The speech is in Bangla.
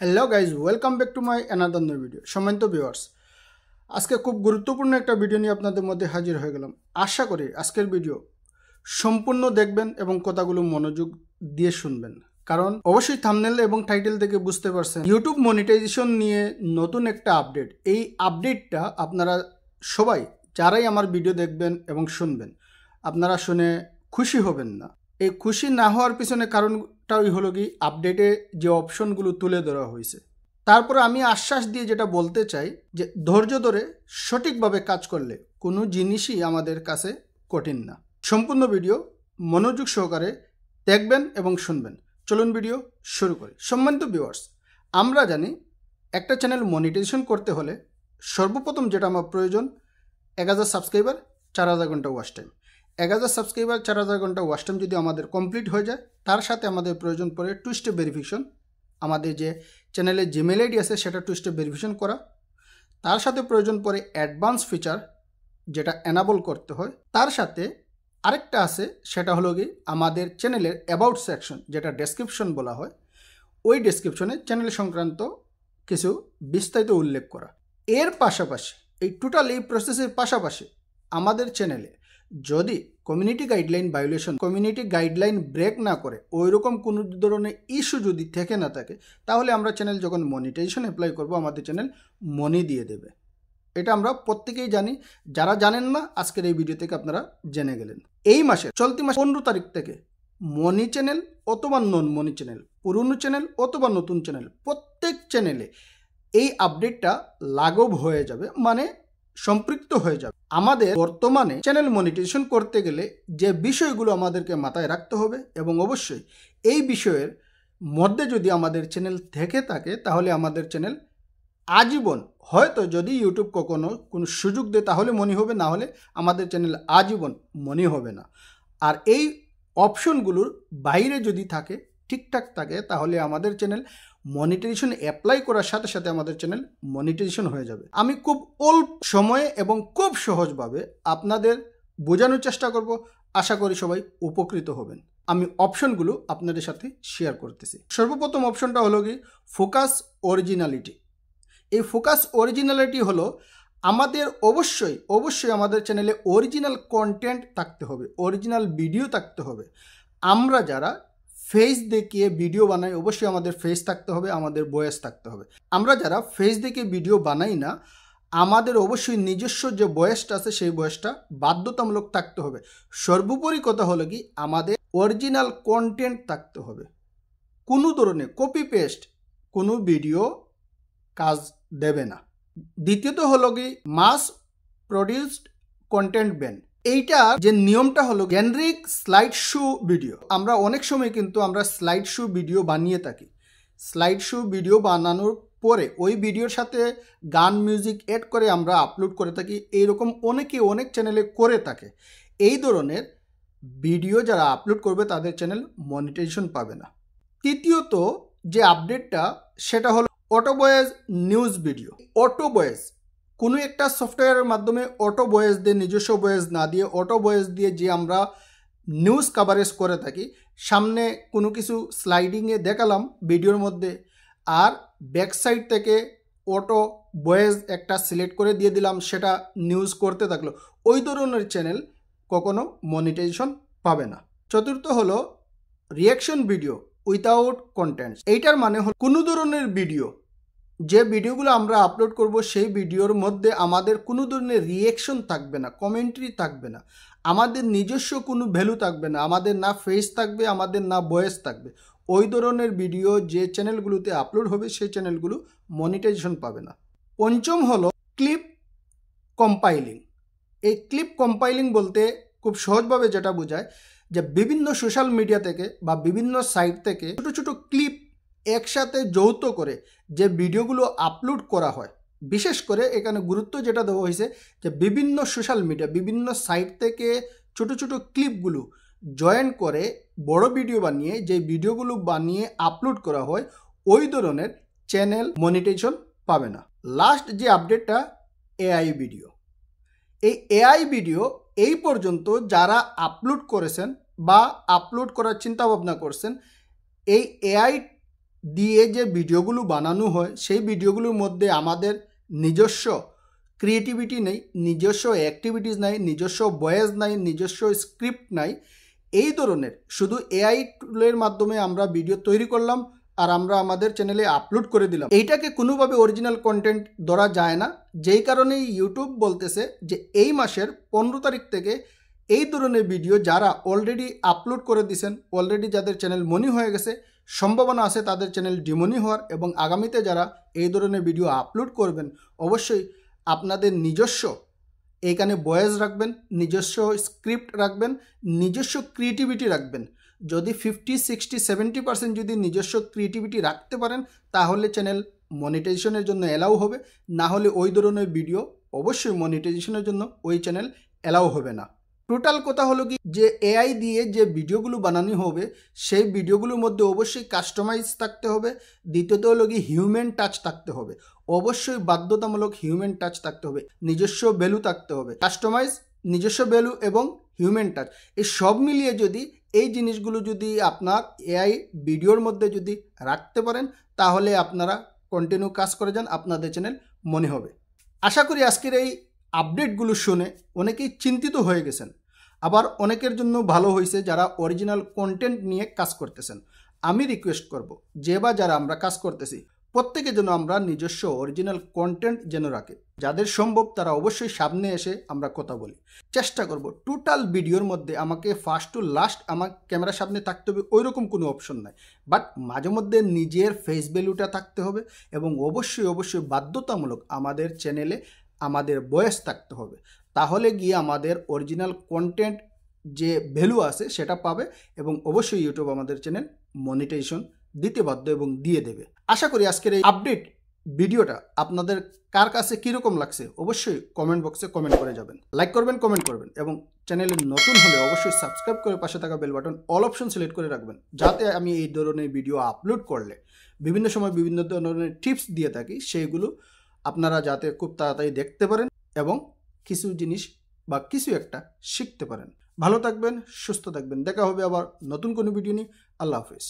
Hello guys, welcome back to my another new video. সম্মানিত ভিউয়ার্স, আজকে খুব গুরুত্বপূর্ণ একটা ভিডিও নিয়ে আপনাদের মধ্যে হাজির হয়ে গেলাম। আশা করি আজকের ভিডিও সম্পূর্ণ দেখবেন এবং কথাগুলো মনোযোগ দিয়ে শুনবেন, কারণ অবশ্যই থাম্বনেল এবং টাইটেল থেকে বুঝতে পারছেন ইউটিউব মনিটাইজেশন নিয়ে নতুন একটা আপডেট। এই আপডেটটা আপনারা সবাই যারাই আমার ভিডিও দেখবেন এবং শুনবেন, আপনারা শুনে খুশি হবেন না। এই খুশি না হওয়ার পিছনে কারণটাই হলো কি, আপডেটে যে অপশনগুলো তুলে ধরা হয়েছে। তারপরে আমি আশ্বাস দিয়ে যেটা বলতে চাই যে ধৈর্য ধরে সঠিকভাবে কাজ করলে কোনো জিনিসই আমাদের কাছে কঠিন না। সম্পূর্ণ ভিডিও মনোযোগ সহকারে দেখবেন এবং শুনবেন। চলুন ভিডিও শুরু করি। সম্মানিত ভিউয়ার্স, আমরা জানি একটা চ্যানেল মনিটাইজেশন করতে হলে সর্বপ্রথম যেটা আমার প্রয়োজন 1000 সাবস্ক্রাইবার, 4000 ঘন্টা ওয়াচ টাইম। 1000 সাবস্ক্রাইবার, 4000 ঘন্টা ওয়াচ টাইম যদি আমাদের কমপ্লিট হয়ে যায়, তার সাথে আমাদের প্রয়োজন পড়ে 2 স্টেপ ভেরিফিকেশন। আমাদের যে চ্যানেলের জিমেল আইডি আছে সেটা 2 স্টেপ ভেরিফিকেশন করা। তার সাথে প্রয়োজন পড়ে অ্যাডভান্স ফিচার, যেটা এনাবল করতে হয়। তার সাথে আরেকটা আছে, সেটা হলো কি আমাদের চ্যানেলের অ্যাবাউট সেকশন, যেটা ডেসক্রিপশন বলা হয়, ওই ডেসক্রিপশনে চ্যানেল সংক্রান্ত কিছু বিস্তারিত উল্লেখ করা। এর পাশাপাশি এই টোটাল এই প্রসেসের পাশাপাশি আমাদের চ্যানেলে যদি community guideline violation, community guideline break না করে ওইরকম কোনো ধরনের ইস্যু যদি থেকে না থাকে, তাহলে আমরা চ্যানেল যখন মনিটাইজেশন অ্যাপ্লাই করব, আমাদের চ্যানেল মনি দিয়ে দেবে। এটা আমরা প্রত্যেকেই জানি। যারা জানেন না, আজকের এই ভিডিও থেকে আপনারা জেনে গেলেন। এই মাসে চলতি মাস 15 তারিখ থেকে মনি চ্যানেল অথবা নন মনি চ্যানেল, পুরনো চ্যানেল অথবা নতুন চ্যানেল, প্রত্যেক চ্যানেলে এই আপডেটটা লাগু হয়ে যাবে, মানে সম্পৃক্ত হয়ে যাবে। আমাদের বর্তমানে চ্যানেল মনিটাইজেশন করতে গেলে যে বিষয়গুলো আমাদেরকে মাথায় রাখতে হবে, এবং অবশ্যই এই বিষয়ের মধ্যে যদি আমাদের চ্যানেল থেকে থাকে, তাহলে আমাদের চ্যানেল আজীবন, হয়তো যদি ইউটিউব কখনো কোনো সুযোগ দেয় তাহলে মনি হবে, না হলে আমাদের চ্যানেল আজীবন মনি হবে না। আর এই অপশনগুলোর বাইরে যদি থাকে, ঠিকঠাক থাকে, তাহলে আমাদের চ্যানেল মনিটাইজেশন অ্যাপ্লাই করার সাথে সাথে আমাদের চ্যানেল মনিটাইজেশন হয়ে যাবে। আমি খুব অল্প সময়ে এবং খুব সহজভাবে আপনাদের বোঝানোর চেষ্টা করব। আশা করি সবাই উপকৃত হবেন। আমি অপশনগুলো আপনাদের সাথে শেয়ার করতেছি। সর্বপ্রথম অপশনটা হলো কি ফোকাস অরিজিনালিটি। এই ফোকাস অরিজিনালিটি হলো আমাদের অবশ্যই আমাদের চ্যানেলে অরিজিনাল কন্টেন্ট থাকতে হবে, অরিজিনাল ভিডিও থাকতে হবে। আমরা যারা ফেস দেখিয়ে ভিডিও বানাই, অবশ্যই আমাদের ফেস থাকতে হবে, আমাদের ভয়েস থাকতে হবে। আমরা যারা ফেস দেখিয়ে ভিডিও বানাই না, আমাদের অবশ্যই নিজস্ব যে ভয়েসটা আছে সেই ভয়েসটা বাধ্যতামূলক থাকতে হবে। সর্বোপরি কথা হলো কি আমাদের অরিজিনাল কন্টেন্ট থাকতে হবে। কোনো ধরনের কপি পেস্ট কোনো ভিডিও কাজ দেবে না। দ্বিতীয়ত হলো কি মাস প্রডিউসড কন্টেন্ট ব্যান। এইটা যে নিয়মটা হলো জেনারিক স্লাইড শো ভিডিও। আমরা অনেক সময় কিন্তু আমরা স্লাইড শো ভিডিও বানিয়ে থাকি। স্লাইড শো ভিডিও বানানোর পরে ওই ভিডিওর সাথে গান মিউজিক অ্যাড করে আমরা আপলোড করে থাকি। এইরকম অনেক চ্যানেলে করে থাকে। এই ধরনের ভিডিও যারা আপলোড করবে তাদের চ্যানেল মনিটাইজেশন পাবে না। তৃতীয়ত যে আপডেটটা, সেটা হলো auto voice news video. Auto voice কোনো একটা সফটওয়্যারের মাধ্যমে অটো ভয়েস দিয়ে, নিজস্ব ভয়েস না দিয়ে অটো ভয়েস দিয়ে যে আমরা নিউজ কাভারেজ করে থাকি, সামনে কোনো কিছু স্লাইডিংয়ে দেখালাম ভিডিওর মধ্যে, আর ব্যাক সাইড থেকে অটো ভয়েস একটা সিলেক্ট করে দিয়ে দিলাম, সেটা নিউজ করতে থাকলো, ওই ধরনের চ্যানেল কখনো মনিটাইজেশন পাবে না। চতুর্থ হলো রিয়াকশন ভিডিও উইথাউট কন্টেন্ট। এইটার মানে হলো কোনো ধরনের ভিডিও, যে ভিডিওগুলো আমরা আপলোড করব সেই ভিডিওর মধ্যে আমাদের কোনো ধরনের রিয়াকশন থাকবে না, কমেন্ট্রি থাকবে না, আমাদের নিজস্ব কোনো ভ্যালু থাকবে না, আমাদের না ফেস থাকবে, আমাদের না ভয়েস থাকবে। ওই ধরনের ভিডিও যে চ্যানেলগুলোতে আপলোড হবে সেই চ্যানেলগুলো মনিটাইজেশন পাবে না। পঞ্চম হলো ক্লিপ কম্পাইলিং। এই ক্লিপ কম্পাইলিং বলতে খুব সহজভাবে যেটা বোঝায় যে বিভিন্ন সোশ্যাল মিডিয়া থেকে বা বিভিন্ন সাইট থেকে ছোট ক্লিপ একসাথে যৌথ করে যে ভিডিওগুলো আপলোড করা হয়। বিশেষ করে এখানে গুরুত্ব যেটা দেওয়া হয়েছে যে বিভিন্ন সোশ্যাল মিডিয়া, বিভিন্ন সাইট থেকে ছোট ক্লিপগুলো জয়েন করে বড় ভিডিও বানিয়ে, যে ভিডিওগুলো বানিয়ে আপলোড করা হয়, ওই ধরনের চ্যানেল মনিটাইজেশন পাবে না। লাস্ট যে আপডেটটা এআই ভিডিও। এই এআই ভিডিও এই পর্যন্ত যারা আপলোড করেছেন বা আপলোড করার চিন্তা ভাবনা করছেন, এই এআই দিয়ে যে ভিডিওগুলো বানানো হয় সেই ভিডিওগুলোর মধ্যে আমাদের নিজস্ব ক্রিয়েটিভিটি নেই, নিজস্ব অ্যাক্টিভিটিস নাই, নিজস্ব ভয়েস নাই, নিজস্ব স্ক্রিপ্ট নাই। এই ধরনের শুধু এআই টুলের মাধ্যমে আমরা ভিডিও তৈরি করলাম আর আমরা আমাদের চ্যানেলে আপলোড করে দিলাম, এইটাকে কোনোভাবে অরিজিনাল কন্টেন্ট ধরা যায় না। যেই কারণে ইউটিউব বলতেছে যে এই মাসের 15 তারিখ থেকে এই ধরনের ভিডিও যারা অলরেডি আপলোড করে দিয়েছেন, অলরেডি যাদের চ্যানেল মনি হয়ে গেছে, সম্ভাবনা আছে তাদের চ্যানেল ডিমনি হওয়ার, এবং আগামীতে যারা এই ধরনের ভিডিও আপলোড করবেন অবশ্যই আপনাদের নিজস্ব এইখানে ভয়েস রাখবেন, নিজস্ব স্ক্রিপ্ট রাখবেন, নিজস্ব ক্রিয়েটিভিটি রাখবেন। যদি 50-60-70% যদি নিজস্ব ক্রিয়েটিভিটি রাখতে পারেন তাহলে চ্যানেল মনিটাইজেশনের জন্য অ্যালাউ হবে, না হলে ওই ধরনের ভিডিও অবশ্যই মনিটাইজেশনের জন্য ওই চ্যানেল অ্যালাউ হবে না। টোটাল কথা হলো কি যে এআই দিয়ে যে ভিডিওগুলো বানানো হবে সেই ভিডিওগুলোর মধ্যে অবশ্যই কাস্টমাইজ থাকতে হবে। দ্বিতীয়ত হলো কি হিউম্যান টাচ থাকতে হবে, অবশ্যই বাধ্যতামূলক হিউম্যান টাচ থাকতে হবে, নিজস্ব ভ্যালু থাকতে হবে। কাস্টমাইজ, নিজস্ব ভ্যালু এবং হিউম্যান টাচ, এই সব মিলিয়ে যদি এই জিনিসগুলো যদি আপনার এআই ভিডিওর মধ্যে যদি রাখতে পারেন তাহলে আপনারা কন্টিনিউ কাজ করে যান, আপনাদের চ্যানেল মনে হবে। আশা করি আজকের এই আপডেটগুলো শুনে অনেকেই চিন্তিত হয়ে গেছেন, আবার অনেকের জন্য ভালো হয়েছে যারা অরিজিনাল কন্টেন্ট নিয়ে কাজ করতেছেন। আমি রিকোয়েস্ট করব যে বা যারা আমরা কাজ করতেছি প্রত্যেকের জন্য আমরা নিজস্ব অরিজিনাল কন্টেন্ট যেন রাখে, যাদের সম্ভব তারা অবশ্যই সামনে এসে আমরা কথা বলি। চেষ্টা করব টোটাল ভিডিওর মধ্যে আমাকে ফার্স্ট টু লাস্ট আমার ক্যামেরার সামনে থাকতে হবে ওইরকম কোনো অপশন নাই, বাট মাঝে মধ্যে নিজের ফেস ভ্যালুটা থাকতে হবে এবং অবশ্যই বাধ্যতামূলক আমাদের চ্যানেলে আমাদের ভয়েস থাকতে হবে। তাহলে গিয়ে আমাদের অরিজিনাল কন্টেন্ট যে ভ্যালু আছে সেটা পাবে এবং অবশ্যই ইউটিউব আমাদের চ্যানেল মনিটাইজেশন দিতে বাধ্য এবং দিয়ে দেবে। আশা করি আজকের এই আপডেট ভিডিওটা আপনাদের কার কাছে কীরকম লাগছে অবশ্যই কমেন্ট বক্সে কমেন্ট করে যাবেন, লাইক করবেন, কমেন্ট করবেন এবং চ্যানেলে নতুন হলে অবশ্যই সাবস্ক্রাইব করে পাশে থাকা bell button all option select করে রাখবেন, যাতে আমি এই ধরনের ভিডিও আপলোড করলে বিভিন্ন সময় বিভিন্ন ধরনের টিপস দিয়ে থাকি সেইগুলো আপনারা যাতে খুব তাড়াতাড়ি দেখতে পারেন এবং কিছু জিনিস বা কিছু একটা শিখতে পারেন। ভালো থাকবেন, সুস্থ থাকবেন, দেখা হবে আবার নতুন কোনো ভিডিও নিয়ে। আল্লাহ হাফেজ।